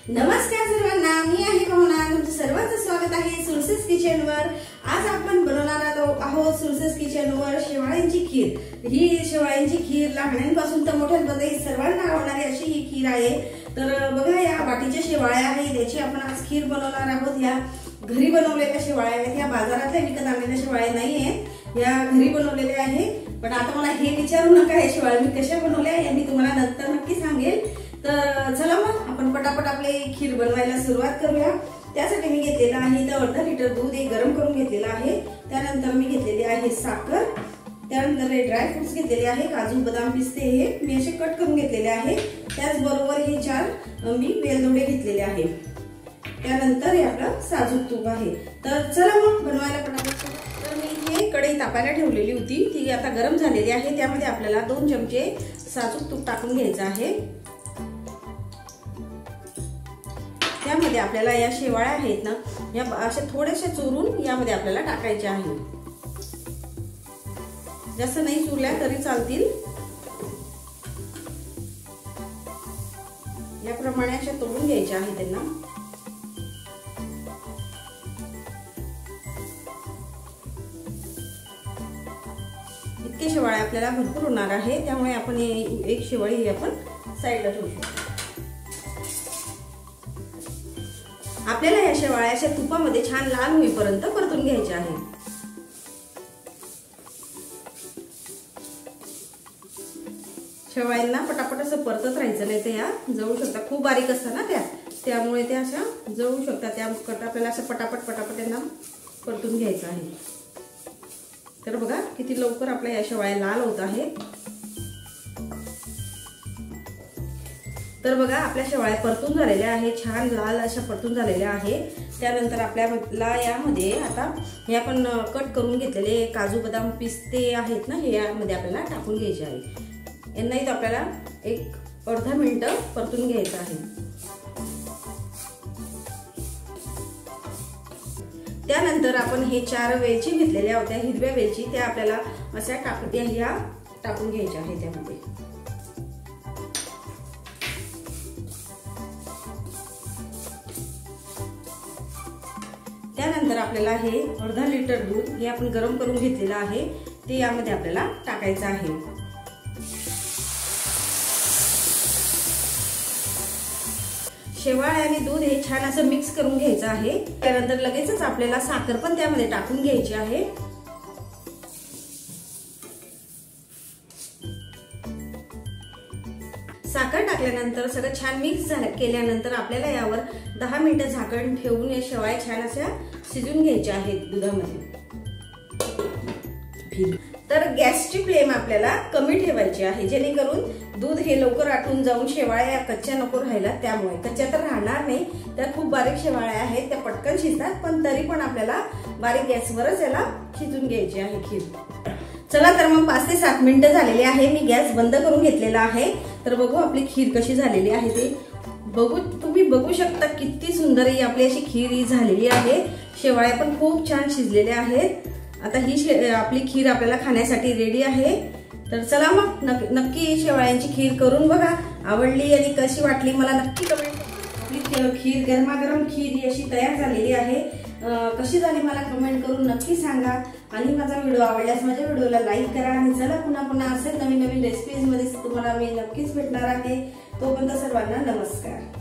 नमस्कार सर्वांना, मी आहे भावना. तुमचं सर्वांचं स्वागत आहे सुरसेस किचनवर. आज आपण बनवणार आहोत सुरसेस किचनवर शेवाळ्यांची खीर. ही शेवाळ्यांची खीर लहानांपासून तर मोठ्यांपर्यंत सर्वांना आवडणारी अशी ही खीर आहे. तर बघा, या वाटीच्या शेवाळ्या आहेत, याची आपण आज खीर बनवणार आहोत. या घरी बनवलेल्या शेवाळ्या आहेत, या बाजारातल्या विकत आणलेल्या शेवाळ्या नाहीये, या घरी बनवलेल्या आहेत. पण आता मला हे विचारू नका हे शेवाळ्या मी कशा बनवल्या हे मी तुम्हाला नंतर नक्की सांगेल. तर चला मग आपण पटापट आपले खीर बनवायला सुरुवात करूया. त्यासाठी मी घेतलेला आहे तर अर्धा लिटर दूध गरम करून घेतलेलं आहे. त्यानंतर मी घेतलेली आहे साखर, त्यानंतर हे ड्राय फ्रुट्स घेतलेले आहे, काजू बदाम पिस्ते हे मी असे कट करून घेतलेले आहे. त्याचबरोबर हे 4 मी वेलदोडे घेतलेले आहे. त्यानंतर हे आपलं साजूक तूप आहे. तर चला मग बनवायला पटापट. तर मी हे कढई तापायला ठेवलेली होती, ती आता गरम झालेली आहे. त्यामध्ये आपल्याला 2 चमचे साजूक तूप टाकून घ्यायचं आहे. त्यामध्ये आपल्याला या शेवाळ्या आहेत ना, या अशा थोड्याशा चुरून यामध्ये आपल्याला टाकायच्या आहे. जास्त नाही चुरल्या तरी चालतील. याप्रमाणे अशा तोडून घ्यायच्या आहे त्यांना. इतके शेवाळे आपल्याला भरपूर होणार आहे, त्यामुळे आपण एक शेवाळी ही आपण साईडला ठेवू शकतो. आपल्याला या शेवाळ्या अशा तुपामध्ये छान लाल होईपर्यंत परतून घ्यायच्या आहे. शेवाळ्यांना पटापट असं परतत राहायचं, नाही तर या जळू शकतात. खूप बारीक असतात ना त्यामुळे त्या अशा जळू शकतात. त्या आपल्याला असं पटापट त्यांना परतून घ्यायचं आहे. तर बघा किती लवकर आपल्या या शेवाळ्या लाल होत आहेत. तर बघा आपल्या शेवाळ्या परतून झालेल्या आहे, छान लाल अशा परतून झालेल्या आहे. त्यानंतर आपल्याला यामध्ये आता हे आपण कट करून घेतलेले काजू बदाम पिस्ते आहेत ना, हे यामध्ये आपल्याला टाकून घ्यायचे आहे. यांनाही तर आपल्याला एक अर्धा मिनिट परतून घ्यायचं आहे. त्यानंतर आपण हे 4 वेलची घेतलेल्या होत्या, हिरव्या वेलची, त्या आपल्याला अशा टाकून घ्यायच्या आहे त्यामध्ये. त्यानंतर आपल्याला हे अर्धा लिटर दूध हे आपण गरम करून घेतलेलं आहे, ते यामध्ये आपल्याला टाकायचं आहे. शेवाळ्या आणि दूध हे छान असं मिक्स करून घ्यायचं आहे. त्यानंतर लगेचच आपल्याला साखर पण त्यामध्ये टाकून घ्यायची आहे. साखर टाकल्यानंतर सगळं छान मिक्स केल्यानंतर आपल्याला यावर 10 मिनिटं झाकण ठेवून या शेवाळ्या छान अशा शिजून घ्यायच्या आहेत दुधामध्ये. तर गॅसची फ्लेम आपल्याला कमी ठेवायची आहे, जेणेकरून दूध हे लवकर आटून जाऊन शेवाळ्या कच्च्या नको राहायला. त्यामुळे कच्च्या तर राहणार नाही, त्या खूप बारीक शेवाळ्या आहेत, त्या पटकन शिजतात. पण तरी पण आपल्याला बारीक गॅसवरच याला शिजून घ्यायची आहे खीर. चला तर मग 5 ते 7 मिनिटं झालेली आहे. मी गॅस बंद करून घेतलेला आहे. तर बघू आपली खीर कशी झालेली आहे ते तुम्ही बघू शकता. किती सुंदर ही आपली अशी खीर ही झालेली आहे. शेवाळ्या पण खूप छान शिजलेल्या आहेत. आता ही आपली खीर आपल्याला खाण्यासाठी रेडी आहे. तर चला मग नक्की शेवाळ्यांची खीर करून बघा. आवडली आणि कशी वाटली मला नक्की कमेंट. आपली खीर गरमागरम खीर ही अशी तयार झालेली आहे. कशी झाली मला कमेंट करून नक्की सांगा. आणि माझा व्हिडिओ आवडल्यास माझ्या व्हिडिओला लाईक करा. आणि चला पुन्हा असेच नवीन रेसिपीज मध्ये तुम्हाला मी नक्कीच भेटणार आहे. तोपर्यंत सर्वांना नमस्कार.